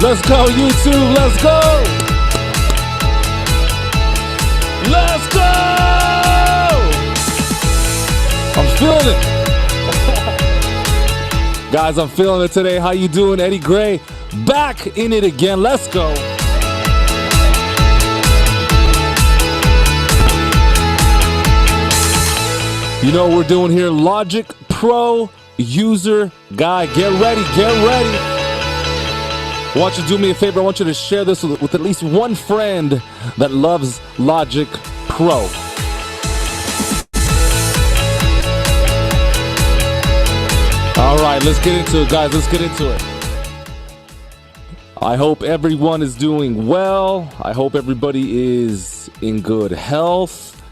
Let's go, YouTube. Let's go. Let's go. I'm feeling it. Guys, I'm feeling it today. How you doing? Eddie Gray back in it again. Let's go. You know what we're doing here? Logic Pro User Guide. Get ready. Get ready. I want you to do me a favor. I want you to share this with at least one friend that loves Logic Pro. All right, let's get into it, guys. Let's get into it. I hope everyone is doing well. I hope everybody is in good health.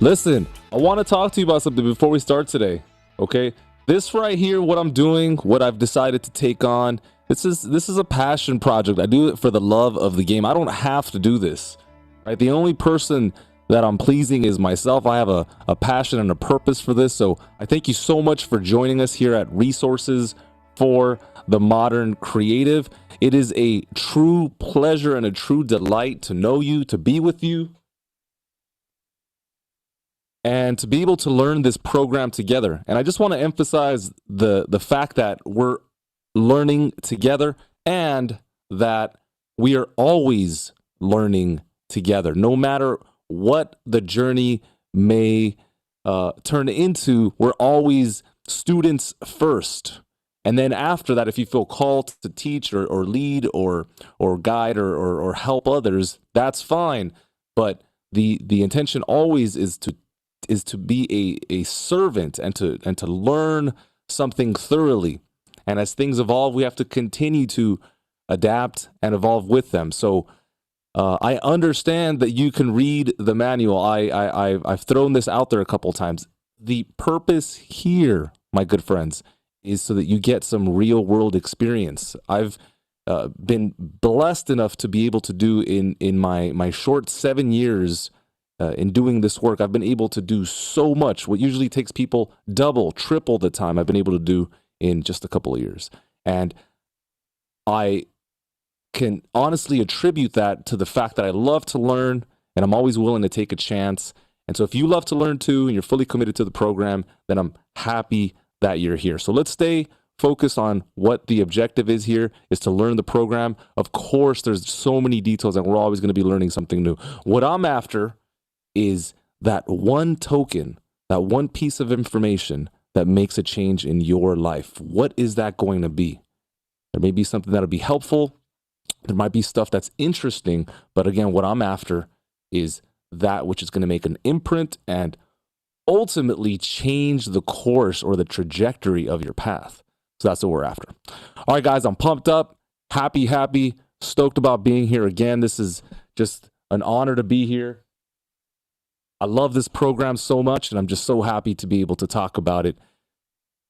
Listen, I want to talk to you about something before we start today, okay? This right here, what I'm doing, what I've decided to take on, this is a passion project. I do it for the love of the game. I don't have to do this, right? The only person that I'm pleasing is myself. I have a passion and a purpose for this. So I thank you so much for joining us here at Resources for the Modern Creative. It is a true pleasure and a true delight to know you, to be with you, and to be able to learn this program together. And I just want to emphasize the fact that we're learning together and that we are always learning together. No matter what the journey may turn into, we're always students first. And then after that, if you feel called to teach or lead or guide or help others, that's fine. But the intention always is to be a servant and to learn something thoroughly. And as things evolve, we have to continue to adapt and evolve with them. So I understand that you can read the manual. I've thrown this out there a couple times. The purpose here, my good friends, is so that you get some real world experience. I've been blessed enough to be able to do in my short 7 years in doing this work. I've been able to do so much. What usually takes people double, triple the time, I've been able to do in just a couple of years. And I can honestly attribute that to the fact that I love to learn and I'm always willing to take a chance. And so if you love to learn too and you're fully committed to the program, then I'm happy that you're here. So let's stay focused on what the objective is here, is to learn the program. Of course, there's so many details and we're always going to be learning something new. What I'm after is that one token, that one piece of information that makes a change in your life. What is that going to be? There may be something that'll be helpful. There might be stuff that's interesting, but again, what I'm after is that which is going to make an imprint and ultimately change the course or the trajectory of your path. So that's what we're after. All right, guys, I'm pumped up, happy, stoked about being here again. This is just an honor to be here. I love this program so much, and I'm just so happy to be able to talk about it.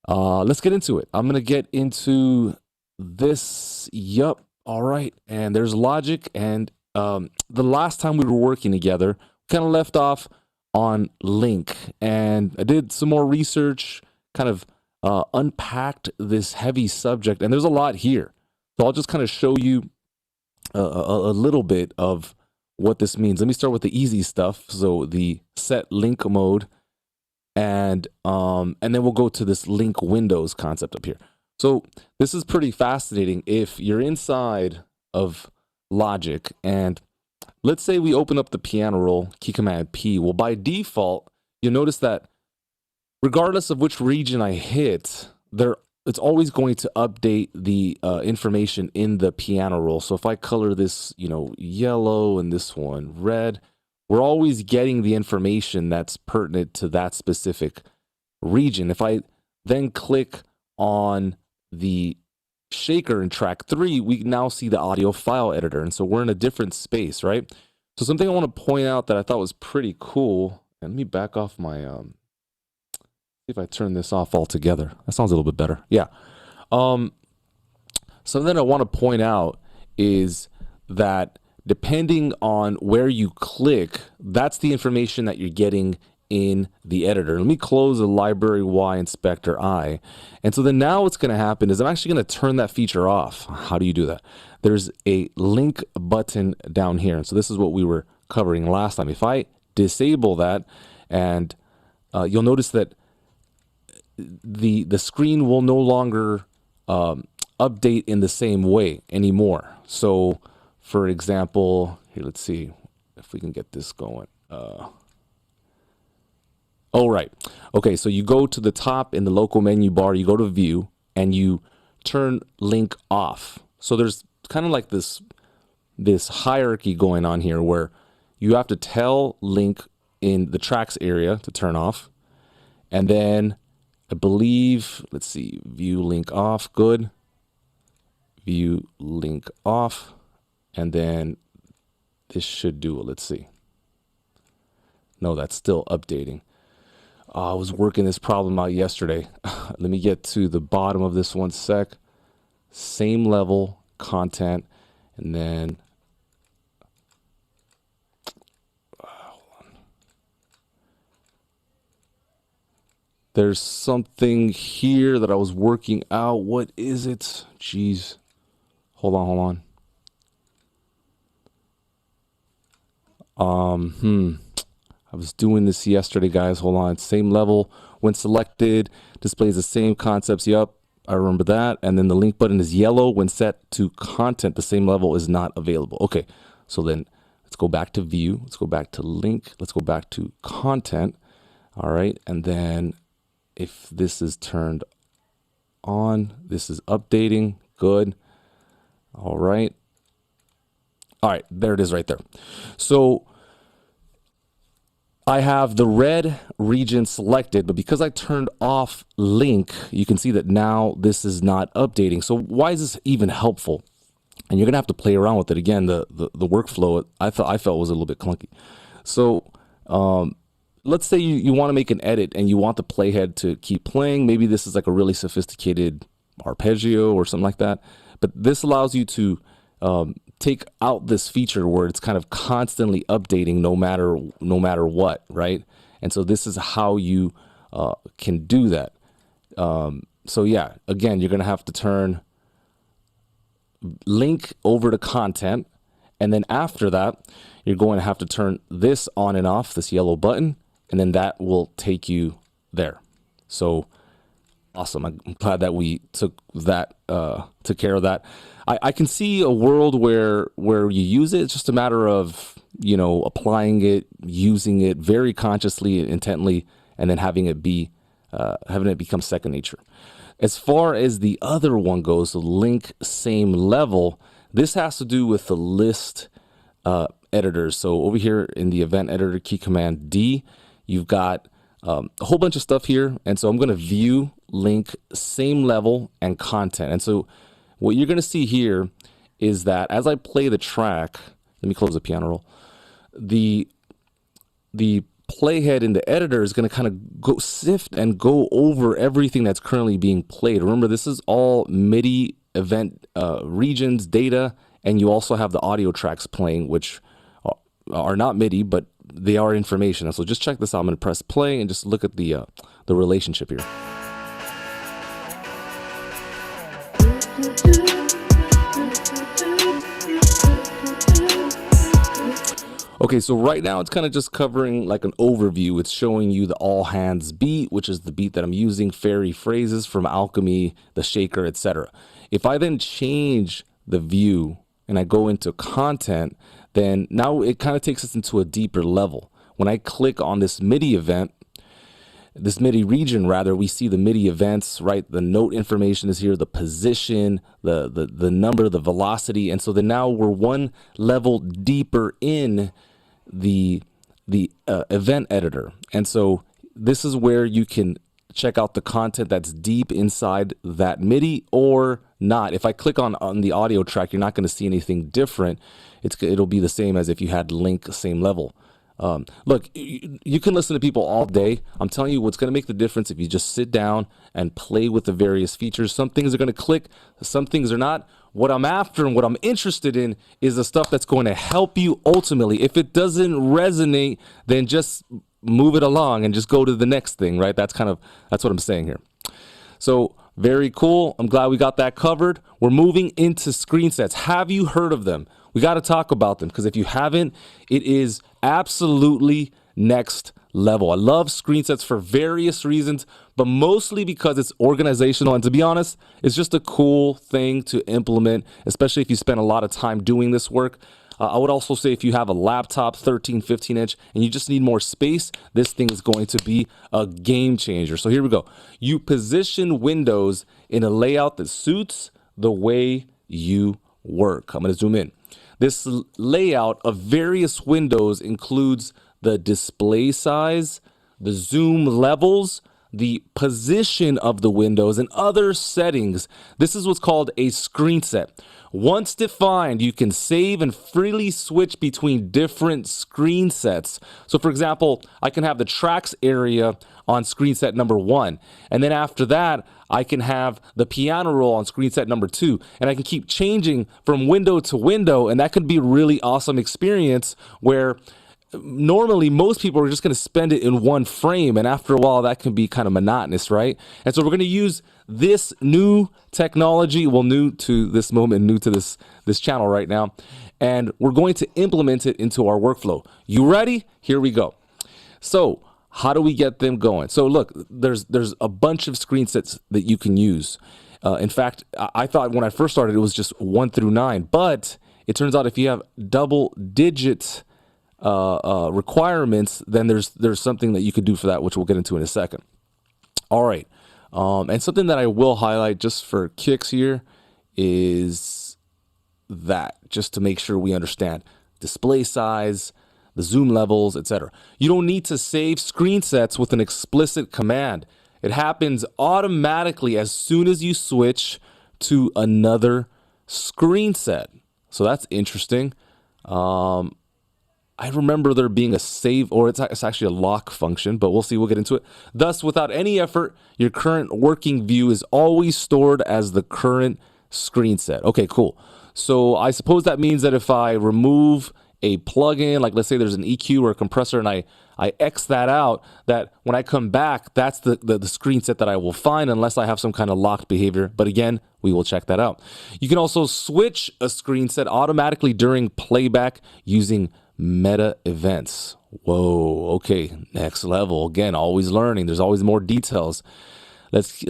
Let's get into it. I'm going to get into this. Yup. All right. And there's logic. And the last time we were working together, kind of left off on link. And I did some more research, kind of unpacked this heavy subject. And there's a lot here. So I'll just kind of show you a little bit of what this means. Let me start with the easy stuff. So the set link mode, and then we'll go to this link windows concept up here. So this is pretty fascinating. If you're inside of Logic, and let's say we open up the piano roll, key command P. Well, by default, you'll notice that regardless of which region I hit, it's always going to update the information in the piano roll. So if I color this, yellow and this one red, we're always getting the information that's pertinent to that specific region. If I then click on the shaker in track 3, we now see the audio file editor. And so we're in a different space, right? So something I want to point out that I thought was pretty cool, and let me back off my, if I turn this off altogether, that sounds a little bit better. Yeah. Something I want to point out is that depending on where you click, that's the information that you're getting in the editor. Let me close the library Y inspector I. And so then now what's going to happen is I'm actually going to turn that feature off. How do you do that? There's a link button down here. And so this is what we were covering last time. If I disable that, and you'll notice that the screen will no longer update in the same way anymore. So for example, here, let's see if we can get this going. Oh, right. Okay, so you go to the top in the local menu bar, you go to view, and you turn link off. So there's kind of like this hierarchy going on here where you have to tell link in the tracks area to turn off. And then I believe, let's see, view link off, good. View link off. And then this should do it. Let's see. No, that's still updating. I was working this problem out yesterday. Let me get to the bottom of this one sec. Same level, content, and then hold on. There's something here that I was working out. What is it? Jeez. Hold on. I was doing this yesterday, guys. Hold on. Same level. When selected, displays the same concepts. Yep, I remember that. And then the link button is yellow. When set to content, the same level is not available. Okay, so then let's go back to view. Let's go back to link. Let's go back to content. All right, and then if this is turned on, this is updating. Good. All right. All right, there it is right there. So I have the red region selected, but because I turned off link, you can see that now this is not updating. So why is this even helpful? And you're gonna have to play around with it. Again, the workflow I felt was a little bit clunky. So let's say you want to make an edit and you want the playhead to keep playing. Maybe this is like a really sophisticated arpeggio or something like that. But this allows you to take out this feature where it's kind of constantly updating no matter what, right? And so this is how you can do that. So yeah, again, you're gonna have to turn link over to content, and then after that, you're going to have to turn this on and off, this yellow button, and then that will take you there. So awesome. I'm glad that we took care of that. I can see a world where you use it. It's just a matter of, applying it, using it very consciously and intently, and then having it become second nature. As far as the other one goes, the link same level, this has to do with the list editors. So over here in the event editor, key command D, you've got a whole bunch of stuff here. And so I'm going to view, link, same level, and content. And so what you're going to see here is that as I play the track, let me close the piano roll, the playhead in the editor is going to kind of go sift and go over everything that's currently being played. Remember, this is all MIDI event regions, data, and you also have the audio tracks playing, which are not MIDI, but they are information. And so just check this out. I'm going to press play and just look at the relationship here. Okay, so right now it's kind of just covering like an overview. It's showing you the all hands beat, which is the beat that I'm using, fairy phrases from Alchemy, the shaker, etc. If I then change the view and I go into content, then now it kind of takes us into a deeper level. When I click on this MIDI event, this MIDI region rather, we see the MIDI events, right? The note information is here, the position, the number, the velocity. And so then now we're one level deeper in the event editor. And so this is where you can check out the content that's deep inside that MIDI or not. If I click on the audio track, you're not going to see anything different. It'll be the same as if you had link same level. Look, you can listen to people all day. I'm telling you what's going to make the difference if you just sit down and play with the various features. Some things are going to click, some things are not. What I'm after and what I'm interested in is the stuff that's going to help you ultimately. If it doesn't resonate, then just move it along and just go to the next thing, right? That's what I'm saying here. So very cool. I'm glad we got that covered. We're moving into screen sets. Have you heard of them? We got to talk about them, because if you haven't, it is absolutely next level. I love screen sets for various reasons, but mostly because it's organizational. And to be honest, it's just a cool thing to implement, especially if you spend a lot of time doing this work. I would also say if you have a laptop, 13, 15 inch, and you just need more space, this thing is going to be a game changer. So here we go. You position windows in a layout that suits the way you work. I'm going to zoom in. This layout of various windows includes the display size, the zoom levels, the position of the windows, and other settings. This is what's called a screen set. Once defined, you can save and freely switch between different screen sets. So for example, I can have the tracks area on screen set number 1. And then after that, I can have the piano roll on screen set number 2. And I can keep changing from window to window. And that could be a really awesome experience where normally most people are just going to spend it in one frame, and after a while that can be kind of monotonous, right? And so we're going to use this new technology, well, new to this moment, new to this channel right now, and we're going to implement it into our workflow. You ready? Here we go. So how do we get them going? So look, there's a bunch of screen sets that you can use. In fact, I thought when I first started it was just 1 through 9, but it turns out if you have double-digit requirements, then there's something that you could do for that, which we'll get into in a second. All right. And something that I will highlight just for kicks here is that, just to make sure we understand display size, the zoom levels, etc. You don't need to save screen sets with an explicit command. It happens automatically as soon as you switch to another screen set. So that's interesting. I remember there being a save, or it's actually a lock function, but we'll see. We'll get into it. Thus, without any effort, your current working view is always stored as the current screen set. Okay, cool. So I suppose that means that if I remove a plugin, like let's say there's an EQ or a compressor, and I X that out, that when I come back, that's the screen set that I will find, unless I have some kind of locked behavior. But again, we will check that out. You can also switch a screen set automatically during playback using meta events. Whoa, okay, next level. Again, always learning. There's always more details. Let's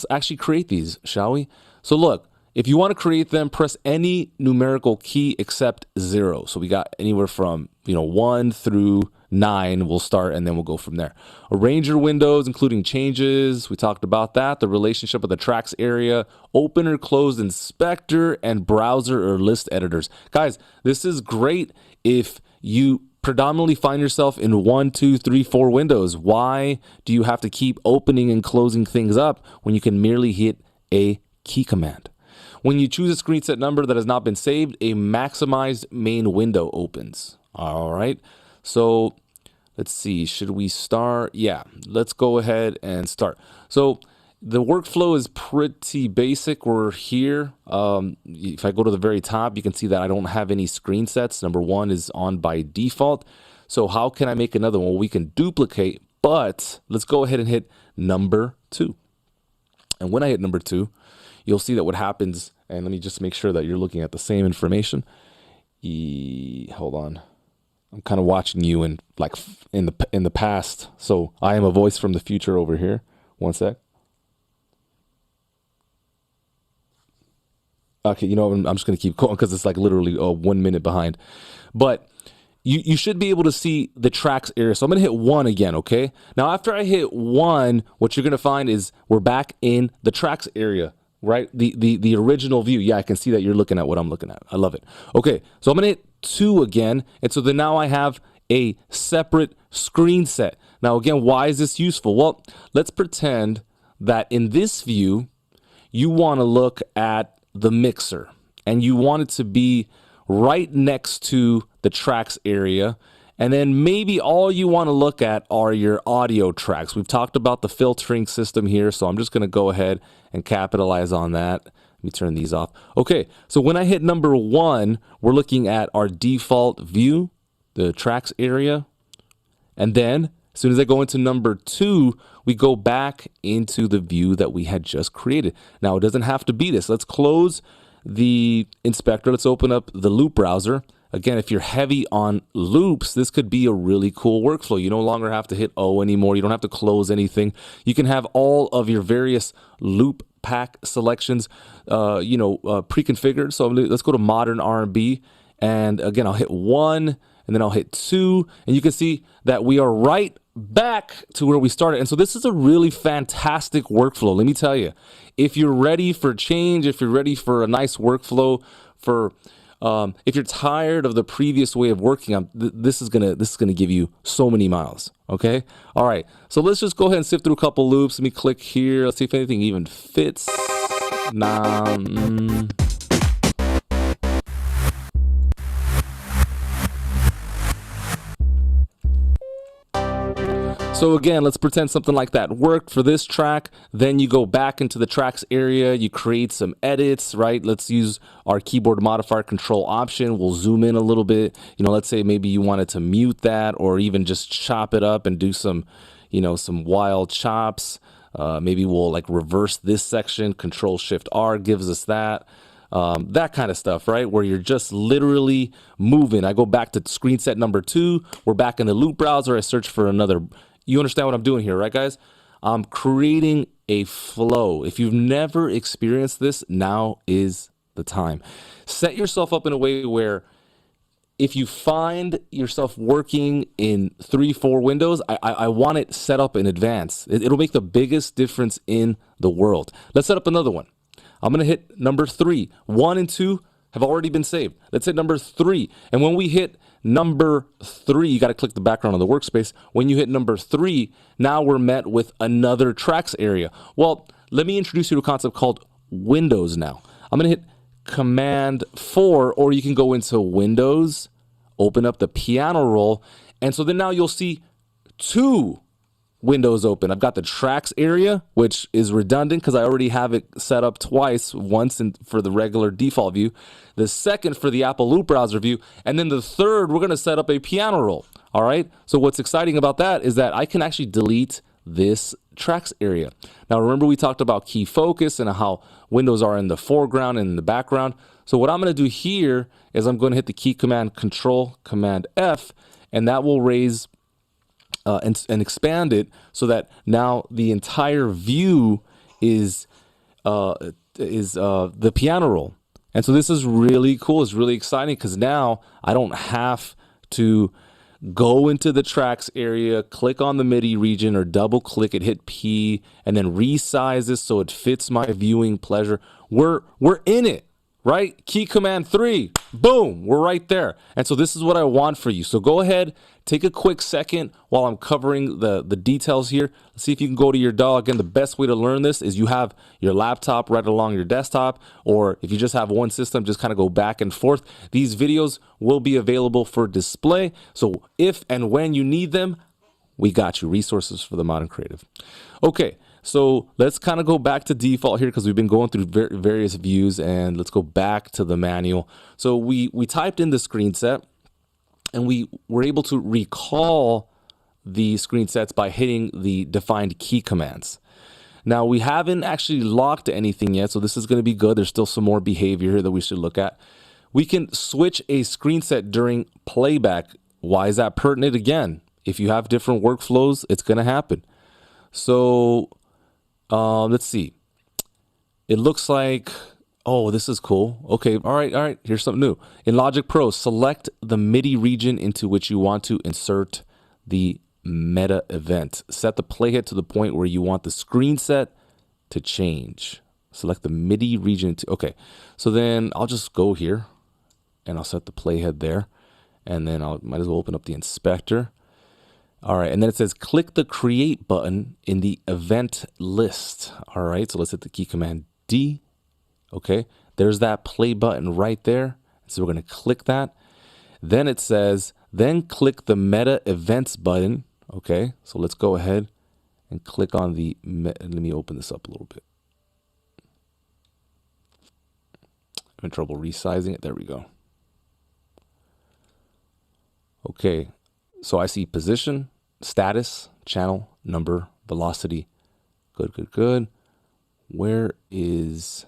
actually create these, shall we? So look, if you want to create them, press any numerical key except 0. So we got anywhere from 1 through 9. We'll start and then we'll go from there. Arrange your windows, including changes. We talked about that. The relationship of the tracks area, open or close inspector, and browser or list editors. Guys, this is great if you predominantly find yourself in 1, 2, 3, 4 windows. Why do you have to keep opening and closing things up when you can merely hit a key command? When you choose a screen set number that has not been saved, a maximized main window opens. All right. So let's see. Should we start? Yeah, let's go ahead and start. So the workflow is pretty basic. We're here. If I go to the very top, you can see that I don't have any screen sets. Number 1 is on by default. So how can I make another one? Well, we can duplicate, but let's go ahead and hit number 2. And when I hit number 2, you'll see that what happens, and let me just make sure that you're looking at the same information. Hold on. I'm kind of watching you in the past. So I am a voice from the future over here. One sec. Okay, I'm just going to keep going because it's like literally 1 minute behind. But you should be able to see the tracks area. So I'm going to hit 1 again, okay? Now, after I hit 1, what you're going to find is we're back in the tracks area, right? The original view. Yeah, I can see that you're looking at what I'm looking at. I love it. Okay, so I'm going to hit 2 again. And so then now I have a separate screen set. Now, again, why is this useful? Well, let's pretend that in this view, you want to look at the mixer and you want it to be right next to the tracks area. And then maybe all you want to look at are your audio tracks. We've talked about the filtering system here, so I'm just going to go ahead and capitalize on that. Let me turn these off. Okay, so when I hit number 1, we're looking at our default view, the tracks area. And then as soon as I go into number 2, we go back into the view that we had just created. Now, it doesn't have to be this. Let's close the inspector. Let's open up the loop browser. Again, if you're heavy on loops, this could be a really cool workflow. You no longer have to hit O anymore. You don't have to close anything. You can have all of your various loop pack selections, pre-configured. So let's go to modern R&B. And again, I'll hit 1 and then I'll hit 2. And you can see that we are right back to where we started. And so this is a really fantastic workflow. Let me tell you, if you're ready for change, if you're ready for a nice workflow, if you're tired of the previous way of working, this is gonna give you so many miles. Okay, all right. So let's just go ahead and sift through a couple loops. Let me click here. Let's see if anything even fits. Nah. So again, let's pretend something like that worked for this track. Then you go back into the tracks area, you create some edits, right? Let's use our keyboard modifier control option. We'll zoom in a little bit. Let's say maybe you wanted to mute that or even just chop it up and do some wild chops. Maybe we'll like reverse this section. Control Shift R gives us that. That kind of stuff, right? Where you're just literally moving. I go back to screen set number 2. We're back in the loop browser. I search for another. You understand what I'm doing here, right, guys? I'm creating a flow. If you've never experienced this, now is the time. Set yourself up in a way where if you find yourself working in 3-4 windows, I want it set up in advance. It'll make the biggest difference in the world. Let's set up another one. I'm going to hit number 3. 1 and 2 have already been saved. Let's hit number 3. And when we hit number 3, you got to click the background on the workspace. When you hit number 3, now we're met with another tracks area. Well, let me introduce you to a concept called Windows now. I'm going to hit Command 4, or you can go into Windows, open up the piano roll. And so then now you'll see 2 windows open. I've got the tracks area, which is redundant because I already have it set up twice, once for the regular default view, the second for the Apple Loop browser view, and then the third, we're going to set up a piano roll. All right. So what's exciting about that is that I can actually delete this tracks area. Now, remember we talked about key focus and how windows are in the foreground and in the background. So what I'm going to do here is I'm going to hit the key command Control Command F, and that will raise and expand it so that now the entire view is the piano roll. And so this is really cool. It's really exciting because now I don't have to go into the tracks area, click on the MIDI region or double click it, hit P, and then resize this so it fits my viewing pleasure. We're in it. Right? Key command 3, boom, we're right there. And so this is what I want for you. So go ahead, take a quick second while I'm covering the details here. Let's see if you can go to your DAW. Again, the best way to learn this is you have your laptop right along your desktop, or if you just have one system, just kind of go back and forth. These videos will be available for display. So if and when you need them, we got you. Resources for the modern creative. Okay. So let's kind of go back to default here because we've been going through various views, and let's go back to the manual. So we typed in the screen set, and we were able to recall the screen sets by hitting the defined key commands. Now we haven't actually locked anything yet, so this is going to be good. There's still some more behavior here that we should look at. We can switch a screen set during playback. Why is that pertinent? Again, if you have different workflows, it's going to happen. So let's see. It looks like, oh, this is cool. Okay, all right. Here's something new. In Logic Pro, select the MIDI region into which you want to insert the meta event. Set the playhead to the point where you want the screen set to change. Select the MIDI region. Okay, so then I'll just go here and I'll set the playhead there. And then I might as well open up the inspector. All right, and then it says click the create button in the event list. All right, so let's hit the key command D. Okay, there's that play button right there. So we're going to click that. Then it says, then click the meta events button. Okay, so let's go ahead and click on the, let me open this up a little bit. I'm having trouble resizing it. There we go. Okay, so I see position, status, channel, number, velocity. Good, good, good. Where is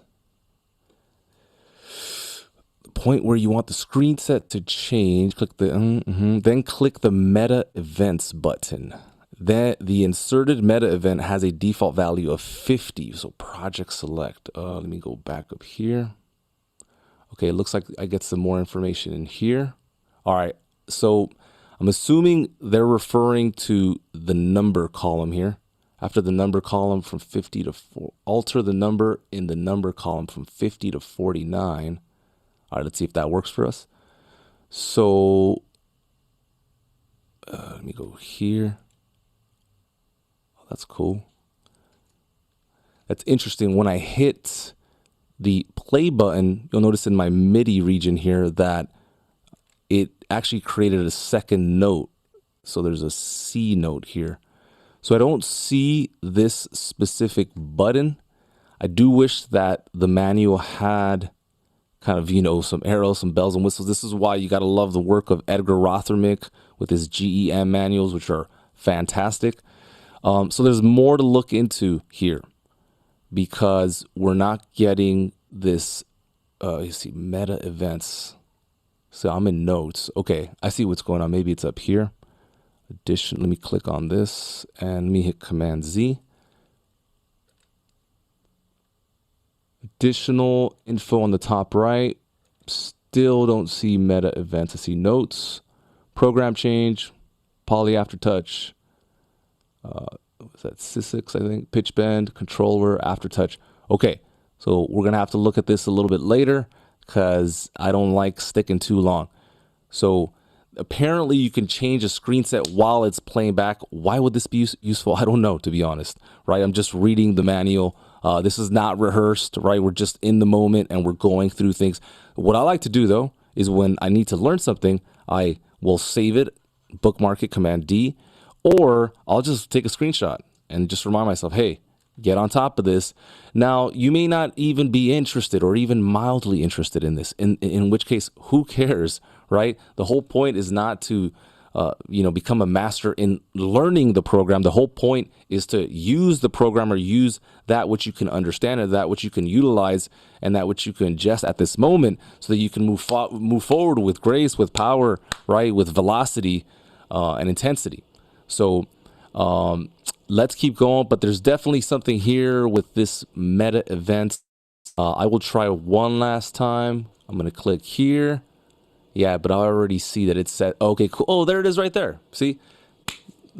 the point where you want the screen set to change? Click the, then click the meta events button. Then the inserted meta event has a default value of 50. So project select. Let me go back up here. Okay, it looks like I get some more information in here. All right, so I'm assuming they're referring to the number column here. After the number column from 50 to 4, alter the number in the number column from 50 to 49. All right, let's see if that works for us. So let me go here. Oh, that's cool. That's interesting. When I hit the play button, you'll notice in my MIDI region here that it actually created a second note. So there's a C note here. So I don't see this specific button. I do wish that the manual had kind of, some arrows, some bells and whistles. This is why you got to love the work of Edgar Rothermick with his GEM manuals, which are fantastic. So there's more to look into here because we're not getting this, you see, meta events. So I'm in notes. Okay, I see what's going on. Maybe it's up here. Addition, let me click on this and let me hit Command Z. Additional info on the top right. Still don't see meta events. I see notes, program change, poly aftertouch. What's that? Sysix, I think. Pitch bend, controller, aftertouch. Okay, so we're gonna have to look at this a little bit later because I don't like sticking too long. So apparently you can change a screen set while it's playing back. Why would this be useful? I don't know, to be honest, right? I'm just reading the manual. This is not rehearsed, right? We're just in the moment and we're going through things. What I like to do though, is when I need to learn something, I will save it, bookmark it, Command D, or I'll just take a screenshot and just remind myself, hey, get on top of this. Now, you may not even be interested or even mildly interested in this, in which case, who cares, right? The whole point is not to, become a master in learning the program. The whole point is to use the program or use that which you can understand and that which you can utilize and that which you can ingest at this moment so that you can move forward with grace, with power, right? With velocity and intensity. So, let's keep going, but there's definitely something here with this meta event. I will try one last time. I'm going to click here. Yeah, but I already see that it's set. Okay, cool. Oh, there it is right there. See?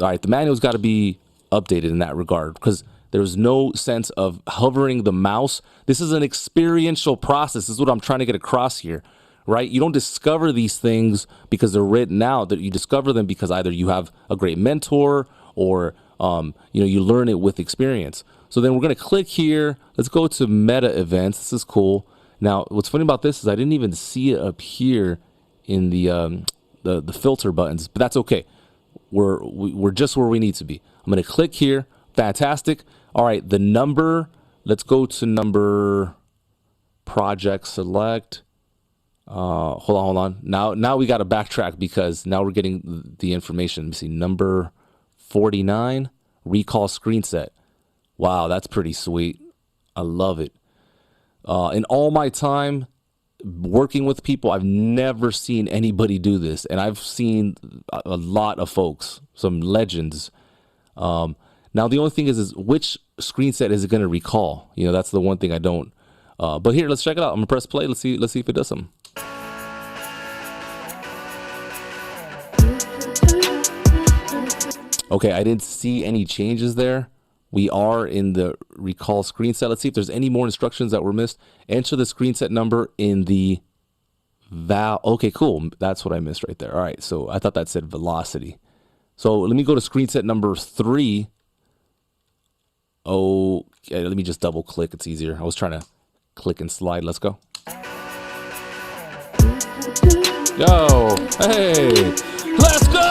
All right, the manual's got to be updated in that regard because there's no sense of hovering the mouse. This is an experiential process. This is what I'm trying to get across here, right? You don't discover these things because they're written out. That you discover them because either you have a great mentor or you learn it with experience. So then we're going to click here. Let's go to meta events. This is cool. Now, what's funny about this is I didn't even see it up here in the filter buttons, but that's okay. We're just where we need to be. I'm going to click here. Fantastic. All right, the number. Let's go to number. Project select. Hold on. Now we got to backtrack because now we're getting the information. Let me see. Number 49, recall screen set. Wow, that's pretty sweet. I love it. In all my time working with people, I've never seen anybody do this, and I've seen a lot of folks, some legends. Now the only thing is which screen set is it going to recall? That's the one thing I don't. But here, let's check it out. I'm gonna press play. Let's see if it does something. Okay, I didn't see any changes there. We are in the recall screen set. Let's see if there's any more instructions that were missed. Enter the screen set number in the Okay, cool. That's what I missed right there. All right, so I thought that said velocity. So let me go to screen set number 3. Okay, let me just double click. It's easier. I was trying to click and slide. Let's go. Yo, hey, let's go!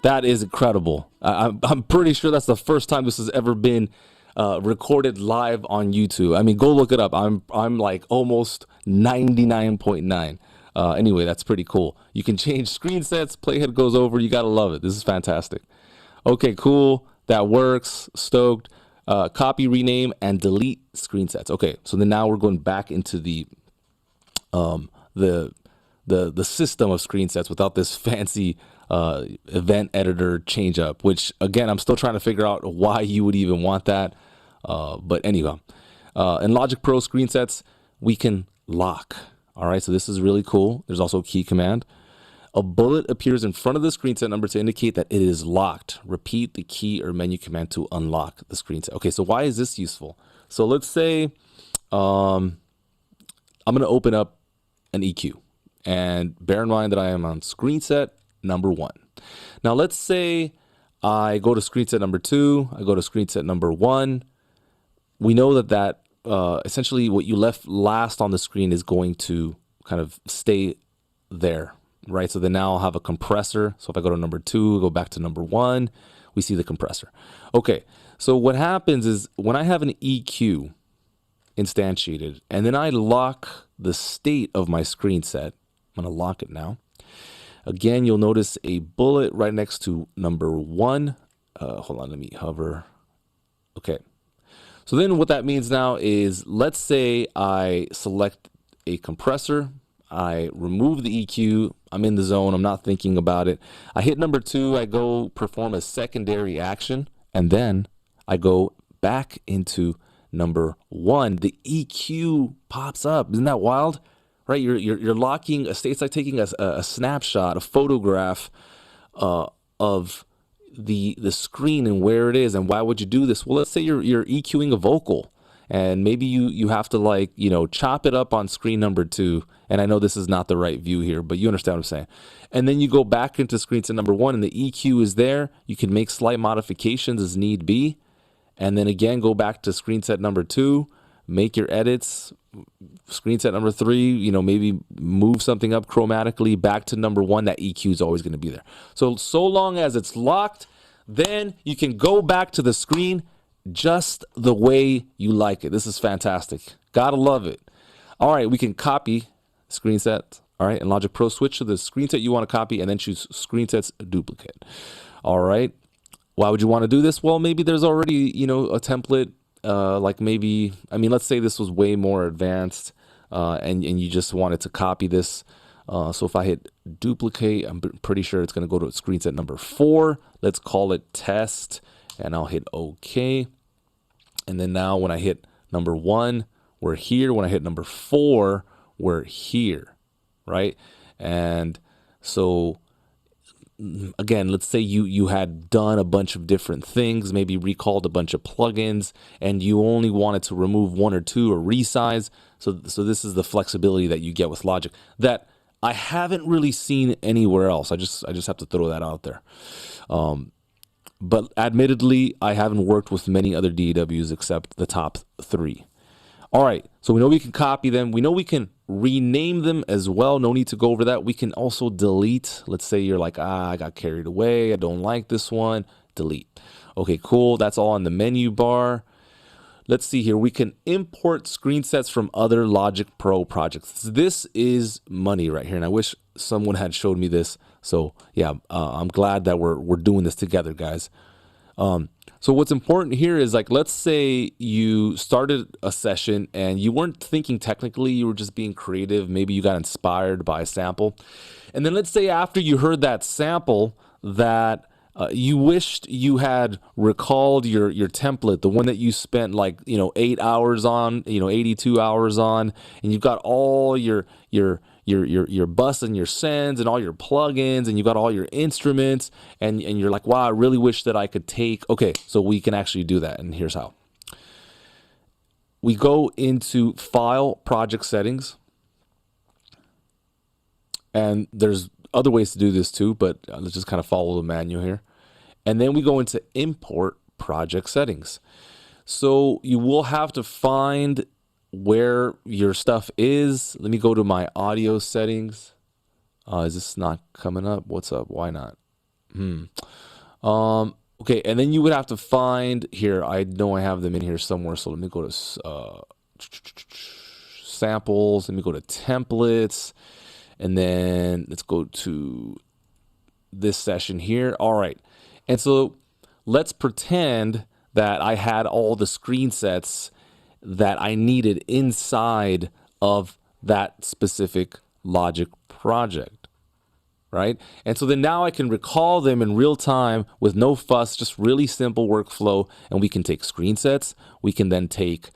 That is incredible. I'm pretty sure that's the first time this has ever been recorded live on YouTube. I mean, go look it up. I'm like almost 99.9. Anyway, that's pretty cool. You can change screen sets. Playhead goes over. You got to love it. This is fantastic. Okay, cool. That works. Stoked. Copy, rename, and delete screen sets. Okay, so then now we're going back into the system of screen sets without this fancy event editor change up, which again, I'm still trying to figure out why you would even want that. But anyway, in Logic Pro screen sets, we can lock. All right, so this is really cool. There's also a key command. A bullet appears in front of the screen set number to indicate that it is locked. Repeat the key or menu command to unlock the screen set. Okay, so why is this useful? So let's say I'm going to open up an EQ. And bear in mind that I am on screen set number 1. Now, let's say I go to screen set number 2. I go to screen set number 1. We know that essentially what you left last on the screen is going to kind of stay there, right? So then now I'll have a compressor. So if I go to number 2, go back to number 1, we see the compressor. Okay, so what happens is when I have an EQ instantiated and then I lock the state of my screen set, I'm going to lock it now. Again, you'll notice a bullet right next to number 1. Hold on, let me hover. Okay. So then what that means now is, let's say I select a compressor. I remove the EQ. I'm in the zone. I'm not thinking about it. I hit number 2. I go perform a secondary action. And then I go back into number 1. The EQ pops up. Isn't that wild? Right? You're locking a state. It's like taking a snapshot, a photograph of the screen and where it is. And why would you do this? Well, let's say you're EQing a vocal, and maybe you have to chop it up on screen number 2. And I know this is not the right view here, but you understand what I'm saying. And then you go back into screen set number 1 and the EQ is there. You can make slight modifications as need be. And then again, go back to screen set number 2, make your edits. Screen set number 3, maybe move something up chromatically, back to number 1. That EQ is always going to be there. So long as it's locked, then you can go back to the screen just the way you like it. This is fantastic. Gotta love it. All right, we can copy screen set. All right, in Logic Pro, switch to the screen set you want to copy and then choose screen sets duplicate. All right. Why would you want to do this? Well, maybe there's already, a template. Let's say this was way more advanced and you just wanted to copy this. So if I hit duplicate, I'm pretty sure it's going to go to screen set number 4. Let's call it test, and I'll hit OK. And then now when I hit number 1, we're here. When I hit number 4, we're here, right? And so again, let's say you had done a bunch of different things, maybe recalled a bunch of plugins, and you only wanted to remove 1 or 2 or resize. So this is the flexibility that you get with Logic that I haven't really seen anywhere else. I just have to throw that out there. But admittedly, I haven't worked with many other DAWs except the top 3. All right, so we know we can copy them. We know we can rename them as well. No need to go over that. We can also delete. Let's say you're like, I got carried away. I don't like this one. Delete. Okay, cool. That's all on the menu bar. Let's see here. We can import screen sets from other Logic Pro projects. This is money right here, and I wish someone had showed me this. So yeah, I'm glad that we're doing this together, guys. So what's important here is, like, let's say you started a session and you weren't thinking technically, you were just being creative. Maybe you got inspired by a sample. And then let's say after you heard that sample that you wished you had recalled your template, the one that you spent 8 hours on, 82 hours on, and you've got all your bus and your sends and all your plugins, and you got all your instruments, and you're like, wow, I really wish that I could take. Okay, so we can actually do that, and here's how. We go into File, Project Settings, and there's other ways to do this too, but let's just kind of follow the manual here. And then we go into Import Project Settings. So you will have to find where your stuff is. Let me go to my audio settings. Is this not coming up? What's up? Why not? Okay, and then you would have to find here. I know I have them in here somewhere. So let me go to samples. Let me go to templates. And then let's go to this session here. All right. And so let's pretend that I had all the screen sets that I needed inside of that specific Logic project, right? And so then now I can recall them in real time with no fuss, just really simple workflow. And we can take screen sets. We can then take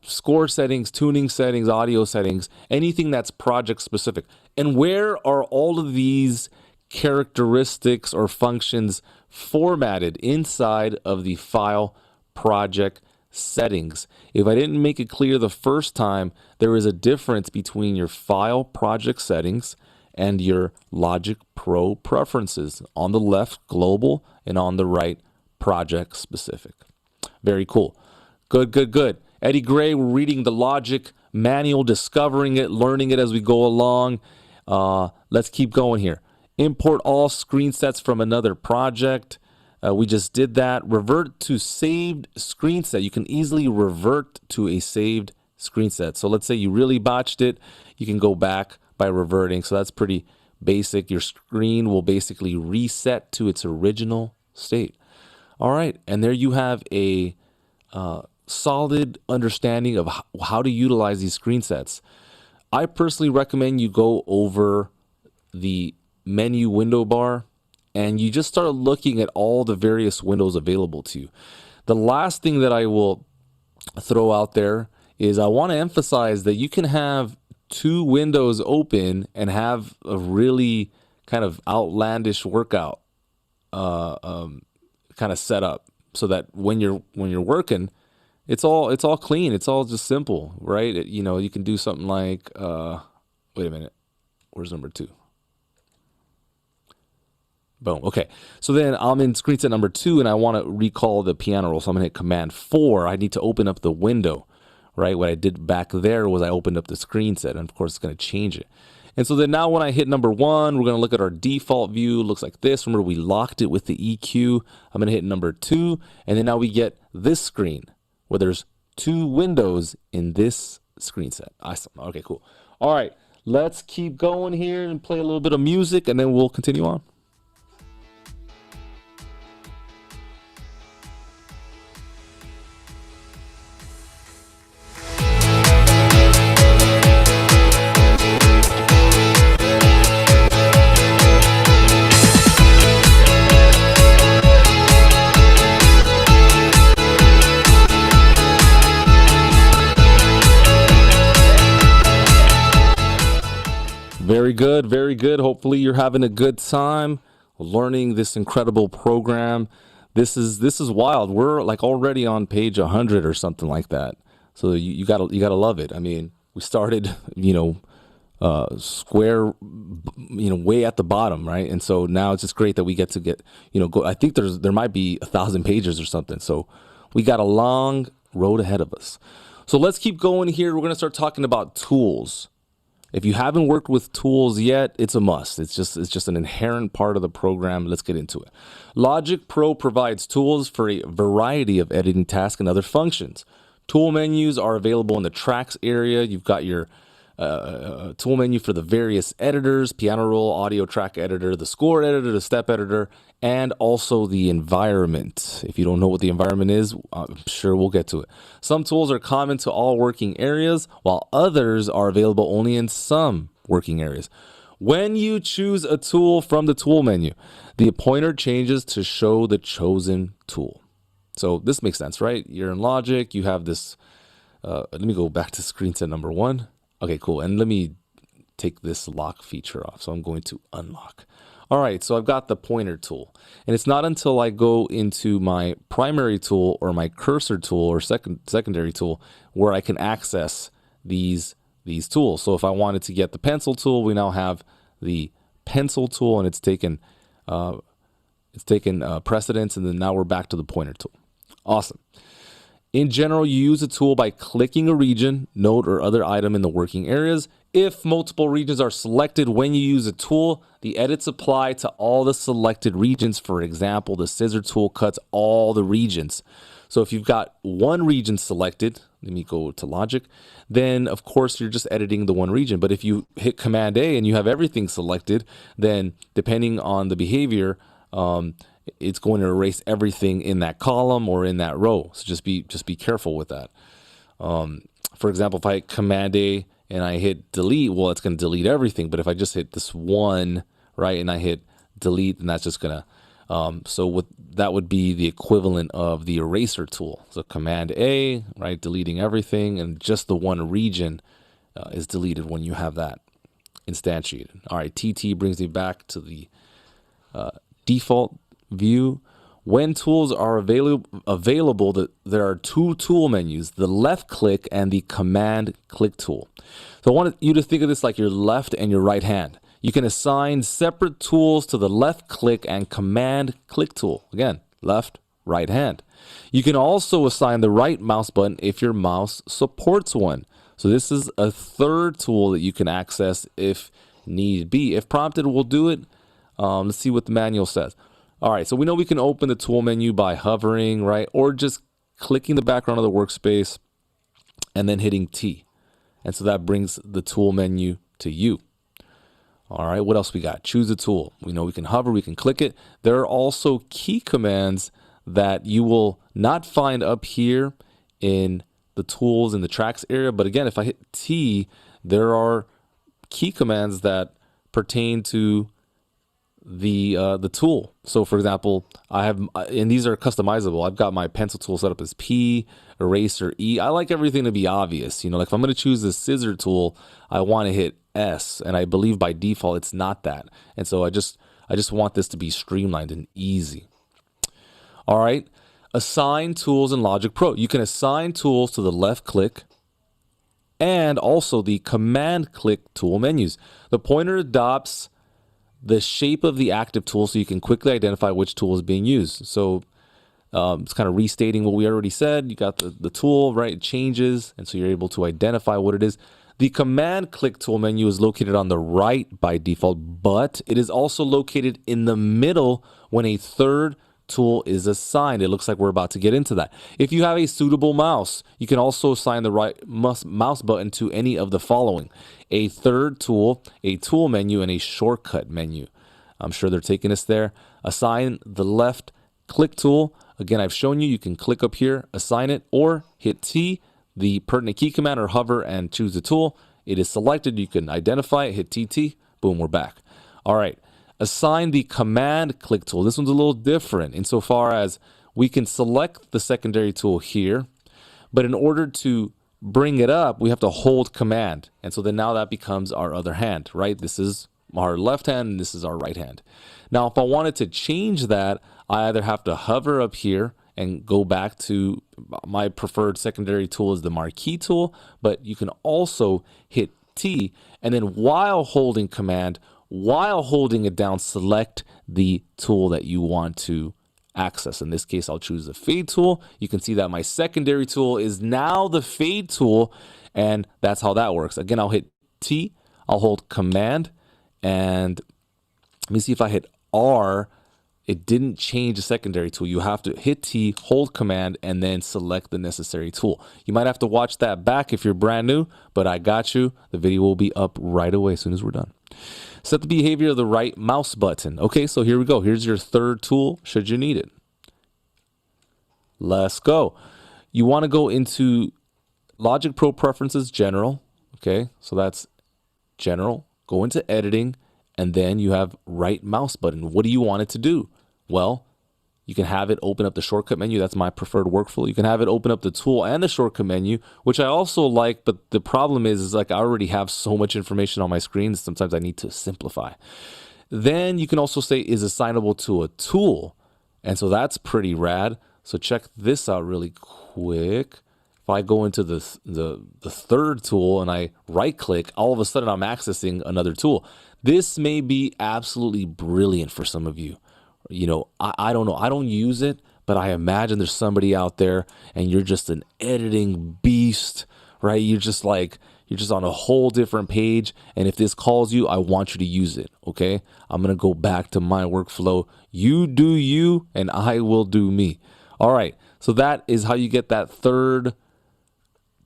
score settings, tuning settings, audio settings, anything that's project specific. And where are all of these characteristics or functions formatted? Inside of the file project settings. If I didn't make it clear the first time, there is a difference between your file project settings and your Logic Pro preferences. On the left, global, and on the right, project specific. Very cool. Good, good, good. Eddie Gray, we're reading the Logic manual, discovering it, learning it as we go along. Let's keep going here. Import all screen sets from another project. We just did that. Revert to saved screen set. You can easily revert to a saved screen set. So let's say you really botched it. You can go back by reverting. So that's pretty basic. Your screen will basically reset to its original state. All right. And there you have a solid understanding of how to utilize these screen sets. I personally recommend you go over the menu window bar and you just start looking at all the various windows available to you. The last thing that I will throw out there is I want to emphasize that you can have two windows open and have a really kind of outlandish workout kind of set up so that when you're working, it's all clean. It's all just simple, right? You can do something like, wait a minute, where's number 2? Boom. Okay. So then I'm in screen set number 2 and I want to recall the piano roll. So I'm going to hit Command 4. I need to open up the window, right? What I did back there was I opened up the screen set, and of course it's going to change it. And so then now when I hit number 1, we're going to look at our default view. It looks like this. Remember, we locked it with the EQ. I'm going to hit number 2. And then now we get this screen where there's 2 windows in this screen set. Awesome. Okay, cool. All right. Let's keep going here and play a little bit of music, and then we'll continue on. Very good, very good. Hopefully you're having a good time learning this incredible program. This is wild. We're like already on page 100 or something like that. So you gotta love it. I mean, we started, square, way at the bottom, right? And so now it's just great that we get to go. I think there might be 1,000 pages or something. So we got a long road ahead of us. So let's keep going here. We're gonna start talking about tools. If you haven't worked with tools yet, it's a must. It's just an inherent part of the program. Let's get into it. Logic Pro provides tools for a variety of editing tasks and other functions. Tool menus are available in the tracks area. You've got your tool menu for the various editors: piano roll, audio track editor, the score editor, the step editor, and also the environment. If you don't know what the environment is, I'm sure we'll get to it. Some tools are common to all working areas, while others are available only in some working areas. When you choose a tool from the tool menu, the pointer changes to show the chosen tool. So this makes sense, right? You're in Logic, you have this, let me go back to screen set number 1. Okay, cool. And let me take this lock feature off. So I'm going to unlock. All right, so I've got the pointer tool. And it's not until I go into my primary tool or my cursor tool or secondary tool where I can access these tools. So if I wanted to get the pencil tool, we now have the pencil tool, and it's taken precedence, and then now we're back to the pointer tool. Awesome. In general, you use a tool by clicking a region, node, or other item in the working areas. If multiple regions are selected when you use a tool, the edits apply to all the selected regions. For example, the scissor tool cuts all the regions. So if you've got one region selected, let me go to logic, then of course you're just editing the one region. But if you hit Command A and you have everything selected, then depending on the behavior, it's going to erase everything in that column or in that row. So just be careful with that. For example, if I hit Command A and I hit delete, well, it's going to delete everything. But if I just hit this one, right, and I hit delete, then that's just going to, that would be the equivalent of the eraser tool. So Command A, right, deleting everything, and just the one region is deleted when you have that instantiated. All right, TT brings me back to the default view. When tools are available, there are two tool menus, the left click and the command click tool. So I want you to think of this like your left and your right hand. You can assign separate tools to the left click and command click tool. Again, left, right hand. You can also assign the right mouse button if your mouse supports one. So this is a third tool that you can access if need be. If prompted, we'll do it. Let's see what the manual says. All right, so we know we can open the tool menu by hovering, right? Or just clicking the background of the workspace and then hitting T. And so that brings the tool menu to you. All right, what else we got? Choose a tool. We know we can hover, we can click it. There are also key commands that you will not find up here in the tools in the tracks area. But again, if I hit T, there are key commands that pertain to the tool. So for example, I have, and these are customizable. I've got my pencil tool set up as P, eraser E. I like everything to be obvious. You know, like if I'm going to choose the scissor tool, I want to hit S, and I believe by default it's not that. And so I just want this to be streamlined and easy. All right, assign tools in Logic Pro. You can assign tools to the left click and also the command click tool menus. The pointer adopts the shape of the active tool so you can quickly identify which tool is being used. So it's kind of restating what we already said. You got the tool, right? It changes, and so you're able to identify what it is. The command click tool menu is located on the right by default, but it is also located in the middle when a third tool is assigned. It looks like we're about to get into that. If you have a suitable mouse, you can also assign the right mouse button to any of the following: a third tool, a tool menu, and a shortcut menu. I'm sure they're taking us there. Assign the left click tool. Again, I've shown you, you can click up here, assign it, or hit T, the pertinent key command, or hover and choose the tool. It is selected. You can identify it, hit TT, boom, we're back. All right. Assign the command click tool. This one's a little different insofar as we can select the secondary tool here, but in order to bring it up, we have to hold command. And so then now that becomes our other hand, right? This is our left hand and this is our right hand. Now, if I wanted to change that, I either have to hover up here and go back to my preferred secondary tool is the marquee tool, but you can also hit T, and then while holding command, while holding it down, select the tool that you want to access. In this case, I'll choose the fade tool. You can see that my secondary tool is now the fade tool, and that's how that works. Again, I'll hit T, I'll hold command, and let me see if I hit R, it didn't change the secondary tool. You have to hit T, hold command, and then select the necessary tool. You might have to watch that back if you're brand new, but I got you. The video will be up right away as soon as we're done. Set the behavior of the right mouse button. Okay, so here we go. Here's your third tool, should you need it. Let's go. You want to go into Logic Pro Preferences, General. Okay, so that's General. Go into Editing, and then you have right mouse button. What do you want it to do? Well, you can have it open up the shortcut menu. That's my preferred workflow. You can have it open up the tool and the shortcut menu, which I also like, but the problem is like I already have so much information on my screen. Sometimes I need to simplify. Then you can also say is assignable to a tool. And so that's pretty rad. So check this out really quick. If I go into the third tool and I right click, all of a sudden I'm accessing another tool. This may be absolutely brilliant for some of you. You know, I don't know. I don't use it, but I imagine there's somebody out there and you're just an editing beast, right? You're just on a whole different page. And if this calls you, I want you to use it. Okay. I'm going to go back to my workflow. You do you and I will do me. All right. So that is how you get that third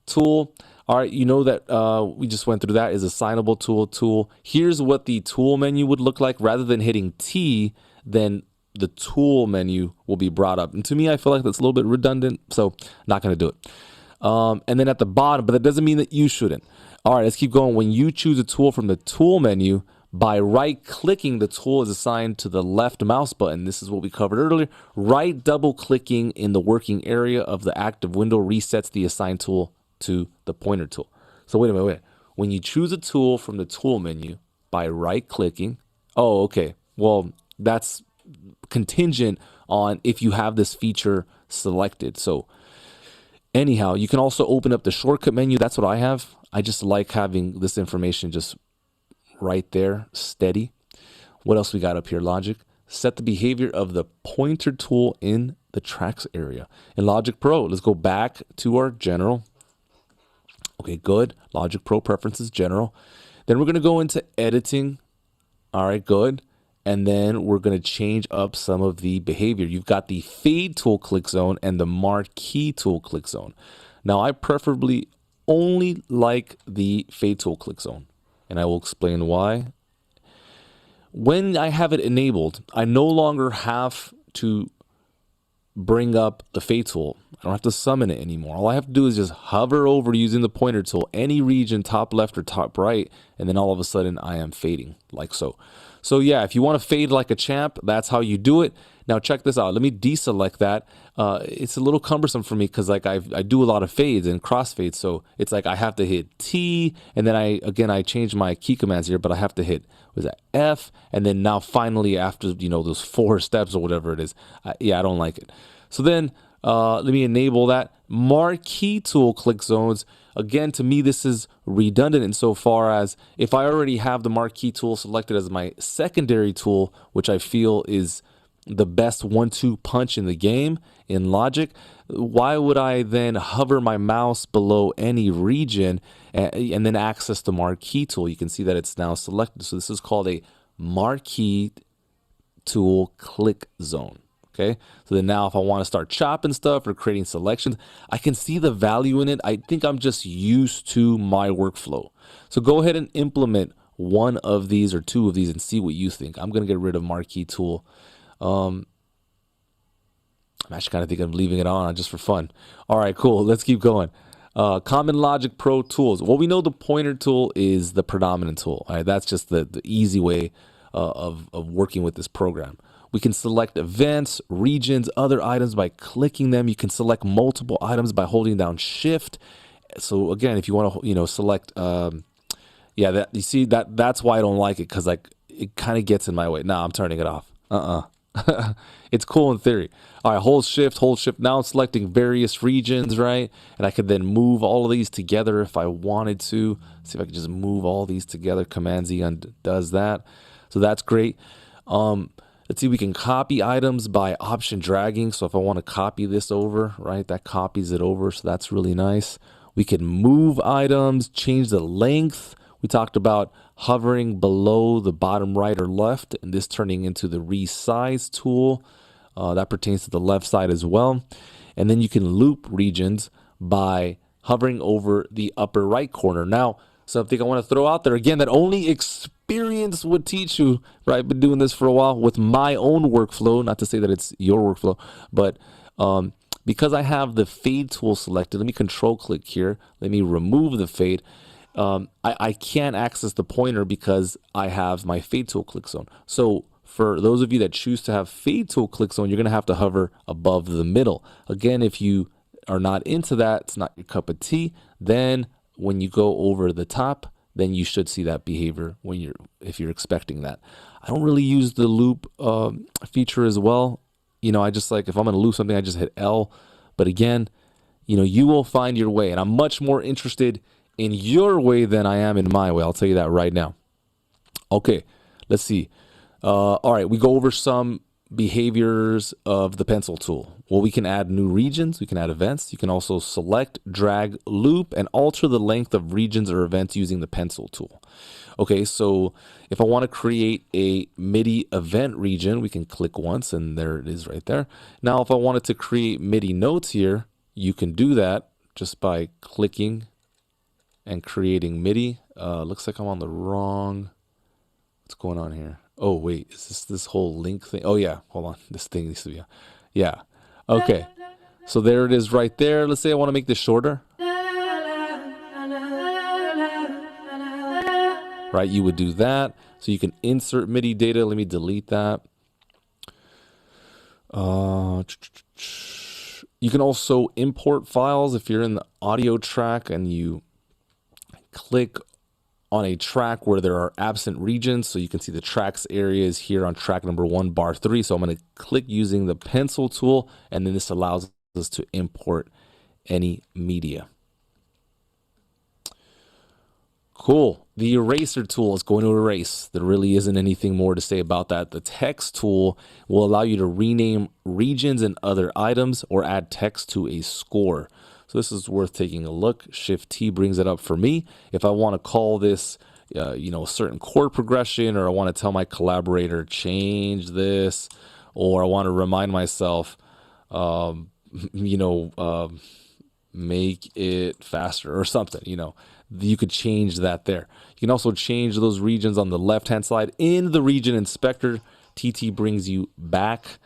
tool. All right, you know that we just went through that is assignable tool. Here's what the tool menu would look like. Rather than hitting T, then the tool menu will be brought up. And to me, I feel like that's a little bit redundant, so not going to do it. And then at the bottom, but that doesn't mean that you shouldn't. All right, let's keep going. When you choose a tool from the tool menu, by right-clicking, the tool is assigned to the left mouse button. This is what we covered earlier. Right double-clicking in the working area of the active window resets the assigned tool to the pointer tool. So wait a minute. When you choose a tool from the tool menu by right-clicking, oh, okay. Well, that's contingent on if you have this feature selected. So anyhow, you can also open up the shortcut menu. That's what I have. I just like having this information just right there, steady. What else we got up here? Logic. Set the behavior of the pointer tool in the tracks area. In Logic Pro, let's go back to our general. Okay, good. Logic Pro preferences, general. Then we're going to go into editing. All right, good. And then we're going to change up some of the behavior. You've got the fade tool click zone and the marquee tool click zone. Now, I preferably only like the fade tool click zone, and I will explain why. When I have it enabled, I no longer have to bring up the fade tool. I don't have to summon it anymore. All I have to do is just hover over using the pointer tool, any region, top left or top right, and then all of a sudden I am fading like so. So yeah, if you want to fade like a champ, that's how you do it. Now check this out. Let me deselect that. It's a little cumbersome for me because like I do a lot of fades and crossfades. So it's like I have to hit T, and then I changed my key commands here, but I have to hit, what is that, F, and then now finally after those 4 steps or whatever it is, I don't like it. So then let me enable that. Marquee tool click zones. Again, to me, this is redundant insofar as if I already have the marquee tool selected as my secondary tool, which I feel is the best 1-2 punch in the game in Logic, why would I then hover my mouse below any region and then access the marquee tool? You can see that it's now selected. So this is called a marquee tool click zone. Okay, so then now if I want to start chopping stuff or creating selections, I can see the value in it. I think I'm just used to my workflow. So go ahead and implement one of these or 2 of these and see what you think. I'm going to get rid of marquee tool. I'm actually kind of thinking of leaving it on just for fun. All right, cool. Let's keep going. Common Logic Pro tools. Well, we know the pointer tool is the predominant tool. All right, that's just the easy way of working with this program. We can select events, regions, other items by clicking them. You can select multiple items by holding down Shift. So again, if you want to, select, that you see that's why I don't like it, because like it kind of gets in my way. Now I'm turning it off. It's cool in theory. All right, hold shift. Now I'm selecting various regions, right? And I could then move all of these together if I wanted to. See if I can just move all these together. Command Z does that. So that's great. Let's see, we can copy items by option dragging. So if I want to copy this over, right, that copies it over. So that's really nice. We can move items, change the length. We talked about hovering below the bottom right or left, and this turning into the resize tool. That pertains to the left side as well. And then you can loop regions by hovering over the upper right corner. Now, something I want to throw out there again that only experience would teach you, right? I've been doing this for a while with my own workflow, not to say that it's your workflow, but because I have the fade tool selected, let me control click here. Let me remove the fade. I can't access the pointer because I have my fade tool click zone. So for those of you that choose to have fade tool click zone, you're going to have to hover above the middle. Again, if you are not into that, it's not your cup of tea, then when you go over the top, then you should see that behavior if you're expecting that. I don't really use the loop feature as well. I just like, if I'm going to loop something, I just hit L. But again, you will find your way. And I'm much more interested in your way than I am in my way. I'll tell you that right now. Okay, let's see. All right, we go over some behaviors of the pencil tool? Well, we can add new regions, we can add events. You can also select, drag, loop, and alter the length of regions or events using the pencil tool. Okay, so if I want to create a MIDI event region, we can click once and there it is right there. Now, if I wanted to create MIDI notes here, you can do that just by clicking and creating MIDI. Looks like I'm on the wrong, what's going on here? Oh, wait, is this whole link thing? Oh, yeah, hold on. This thing needs to be, yeah. Okay, so there it is right there. Let's say I want to make this shorter. Right, you would do that. So you can insert MIDI data. Let me delete that. You can also import files if you're in the audio track and you click on a track where there are absent regions. So you can see the tracks areas here on track number 1, bar 3. So I'm going to click using the pencil tool, and then this allows us to import any media. Cool. The eraser tool is going to erase. There really isn't anything more to say about that. The text tool will allow you to rename regions and other items or add text to a score. So this is worth taking a look. Shift T brings it up for me. If I want to call this, a certain chord progression, or I want to tell my collaborator, change this, or I want to remind myself, make it faster or something, you could change that there. You can also change those regions on the left-hand side in the region inspector. TT brings you back.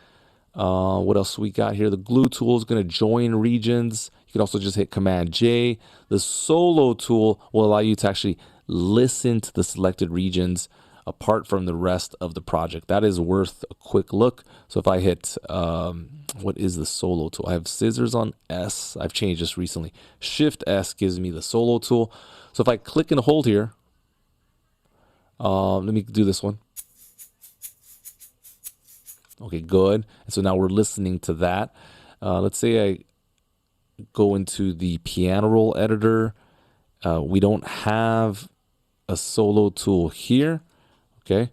What else we got here? The glue tool is going to join regions. You can also just hit Command J. The solo tool will allow you to actually listen to the selected regions apart from the rest of the project. That is worth a quick look. So if I hit, what is the solo tool? I have scissors on S. I've changed this recently. Shift S gives me the solo tool. So if I click and hold here, let me do this one. Okay, good. And so now we're listening to that. Let's say I go into the piano roll editor. We don't have a solo tool here. Okay,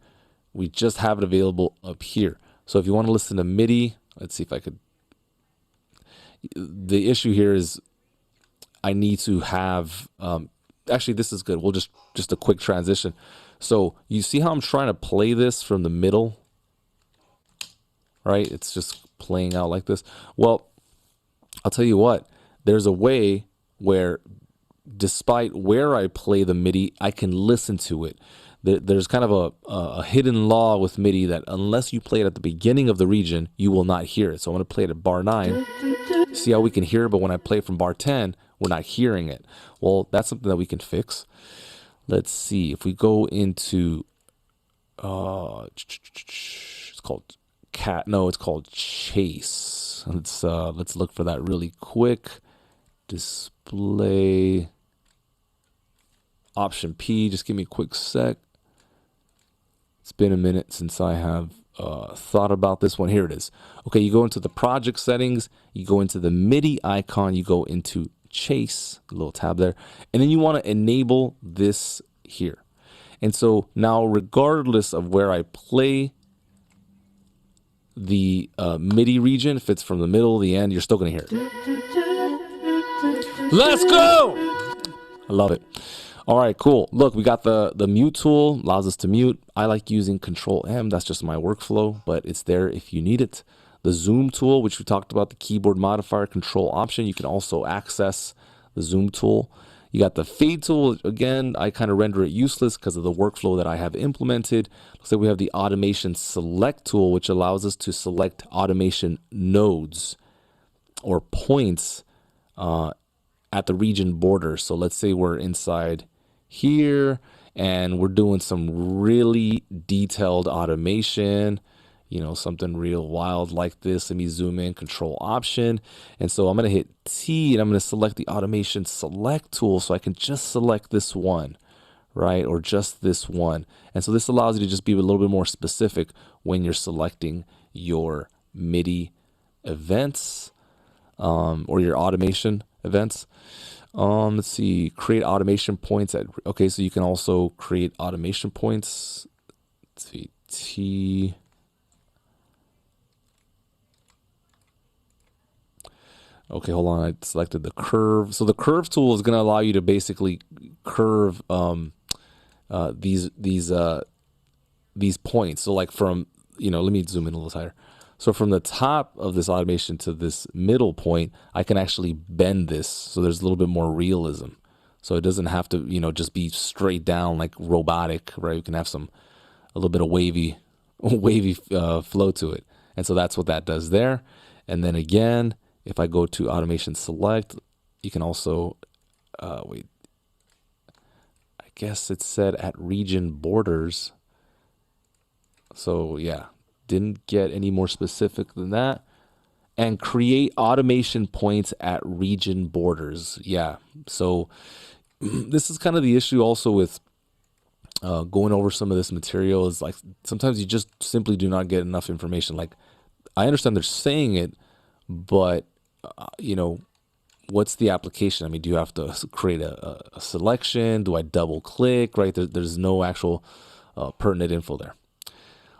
we just have it available up here. So if you want to listen to MIDI, let's see if I could. The issue here is I need to have, actually this is good. We'll just a quick transition. So you see how I'm trying to play this from the middle, right? It's just playing out like this. Well, I'll tell you what, there's a way where despite where I play the MIDI, I can listen to it. There's kind of a hidden law with MIDI that unless you play it at the beginning of the region, you will not hear it. So I'm going to play it at bar 9. See how we can hear it, but when I play it from bar 10, we're not hearing it. Well, that's something that we can fix. Let's see. If we go into, it's called it's called Chase. Let's look for that really quick. Display. Option P, just give me a quick sec. It's been a minute since I have thought about this one. Here it is. Okay, you go into the project settings, you go into the MIDI icon, you go into Chase, a little tab there, and then you want to enable this here. And so now regardless of where I play the MIDI region, if it's from the middle, the end, you're still going to hear it. Let's go! I love it. All right, cool. Look, we got the mute tool, allows us to mute. I like using Control M. That's just my workflow, but it's there if you need it. The zoom tool, which we talked about, the keyboard modifier control option. You can also access the zoom tool. You got the fade tool. Again, I kind of render it useless because of the workflow that I have implemented. Looks like we have the automation select tool, which allows us to select automation nodes or points at the region border. So let's say we're inside here and we're doing some really detailed automation, something real wild like this. Let me zoom in, Control Option. And so I'm going to hit T and I'm going to select the automation select tool so I can just select this one, right? Or just this one. And so this allows you to just be a little bit more specific when you're selecting your MIDI events or your automation events. Let's see, create automation points okay, so you can also create automation points. Let's see, T. Okay, hold on. I selected the curve. So the curve tool is going to allow you to basically curve these points. So like from, let me zoom in a little tighter. So from the top of this automation to this middle point, I can actually bend this. So there's a little bit more realism. So it doesn't have to, just be straight down like robotic, right? You can have a little bit of wavy flow to it. And so that's what that does there. And then again, if I go to automation select, you can also, wait, I guess it said at region borders. So yeah, didn't get any more specific than that. And create automation points at region borders. Yeah, so this is kind of the issue also with going over some of this material is like sometimes you just simply do not get enough information. Like I understand they're saying it, but what's the application? I mean, do you have to create a selection? Do I double click? Right? There's no actual pertinent info there.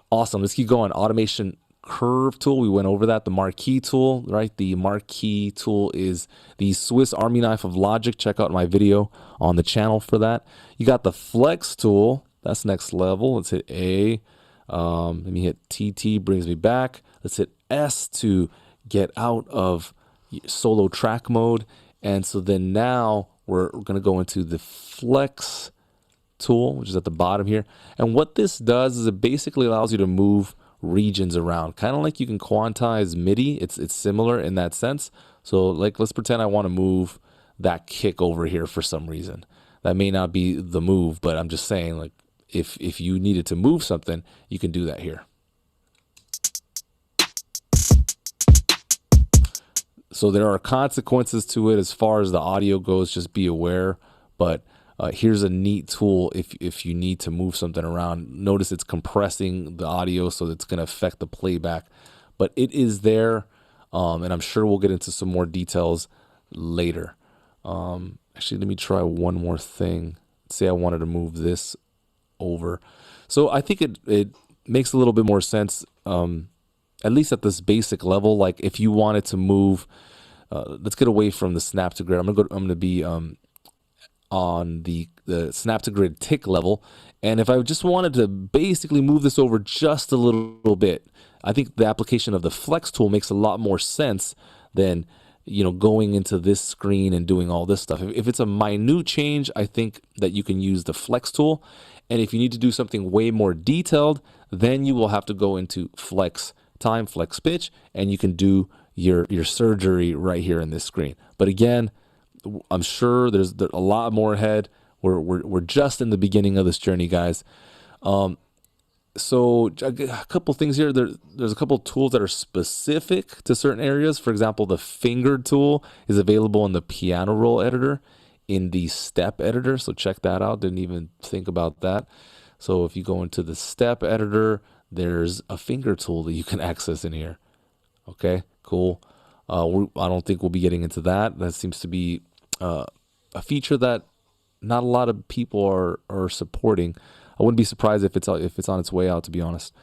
Awesome. Let's keep going. Automation curve tool. We went over that. The marquee tool, right? The marquee tool is the Swiss Army knife of logic. Check out my video on the channel for that. You got the flex tool. That's next level. Let's hit A. Let me hit TT, brings me back. Let's hit S to get out of solo track mode. And so then now we're going to go into the flex tool, which is at the bottom here. And what this does is it basically allows you to move regions around, kind of like you can quantize MIDI. It's similar in that sense. So like, let's pretend I want to move that kick over here for some reason. That may not be the move, but I'm just saying, like, if you needed to move something, you can do that here. So there are consequences to it as far as the audio goes. Just be aware. But here's a neat tool if you need to move something around. Notice it's compressing the audio, so it's going to affect the playback. But it is there, and I'm sure we'll get into some more details later. Actually, let me try one more thing. Say I wanted to move this over. So I think it makes a little bit more sense, at least at this basic level. Like if you wanted to move, let's get away from the snap to grid. I'm gonna be on the snap to grid tick level. And if I just wanted to basically move this over just a little bit, I think the application of the flex tool makes a lot more sense than, going into this screen and doing all this stuff. If it's a minute change, I think that you can use the flex tool. And if you need to do something way more detailed, then you will have to go into flex time, flex pitch, and you can do your surgery right here in this screen. But again, I'm sure there's a lot more ahead. We're just in the beginning of this journey, guys. So a couple things here. There's a couple tools that are specific to certain areas. For example, the finger tool is available in the piano roll editor, in the step editor. So check that out. Didn't even think about that. So if you go into the step editor, there's a finger tool that you can access in here. Okay, cool. I don't think we'll be getting into that. That seems to be a feature that not a lot of people are supporting. I wouldn't be surprised if it's on its way out, to be honest.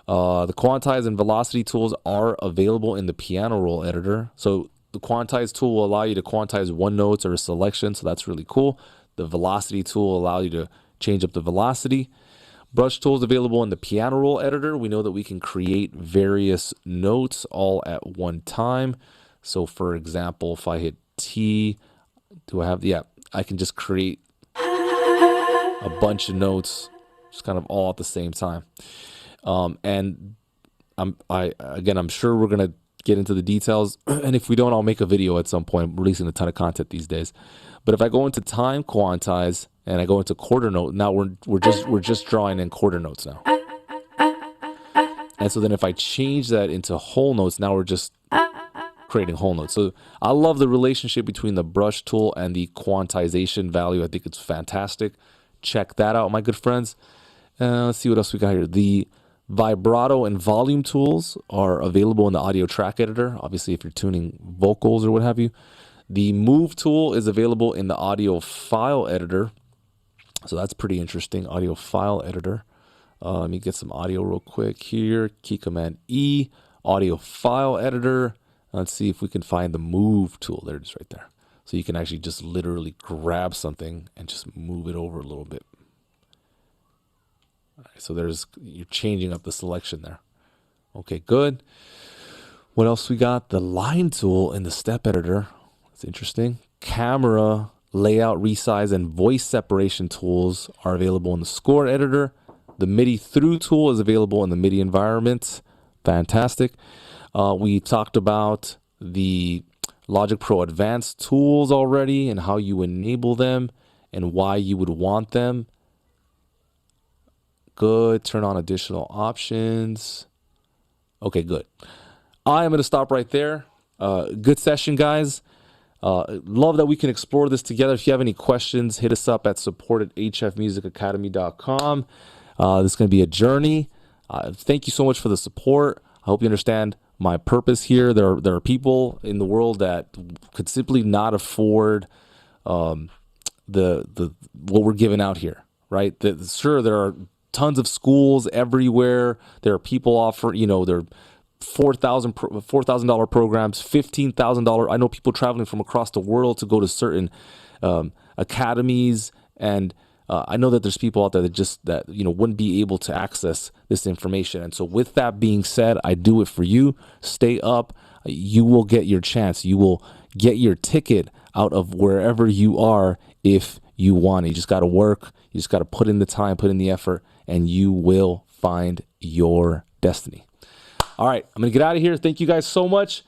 The quantize and velocity tools are available in the piano roll editor. So the quantize tool will allow you to quantize one note or a selection, so that's really cool. The velocity tool will allow you to change up the velocity. Brush tools available in the piano roll editor. We know that we can create various notes all at one time. So for example, if I hit T, I can just create a bunch of notes, just kind of all at the same time. And I'm sure we're gonna get into the details, and if we don't, I'll make a video at some point. I'm releasing a ton of content these days. But if I go into time quantize and I go into quarter note, now we're just drawing in quarter notes now. And so then if I change that into whole notes, now we're just creating whole notes. So I love the relationship between the brush tool and the quantization value. I think it's fantastic. Check that out, my good friends. Let's see what else we got here. The vibrato and volume tools are available in the audio track editor. Obviously, if you're tuning vocals or what have you. The move tool is available in the audio file editor. So that's pretty interesting. Audio file editor. Let me get some audio real quick here. Key command E, audio file editor. Let's see if we can find the move tool. There it is right there. So you can actually just literally grab something and just move it over a little bit. All right, so you're changing up the selection there. Okay, good. What else we got? The line tool in the step editor. That's interesting. Camera, layout, resize, and voice separation tools are available in the score editor. The MIDI through tool is available in the MIDI environment. Fantastic. We talked about the Logic Pro Advanced tools already and how you enable them and why you would want them. Good. Turn on additional options. Okay, good. I am going to stop right there. Good session, guys. Love that we can explore this together. If you have any questions, hit us up at support@hfmusicacademy.com. This is going to be a journey. Thank you so much for the support. I hope you understand my purpose here. There are people in the world that could simply not afford the what we're giving out here, right? Sure, there are tons of schools everywhere. There are people offering, they're $4,000 programs, $15,000. I know people traveling from across the world to go to certain academies, and I know that there's people out there that wouldn't be able to access this information. And so with that being said, I do it for you. Stay up. You will get your chance. You will get your ticket out of wherever you are if you want it. You just got to work. You just got to put in the time, put in the effort, and you will find your destiny. All right, I'm going to get out of here. Thank you guys so much.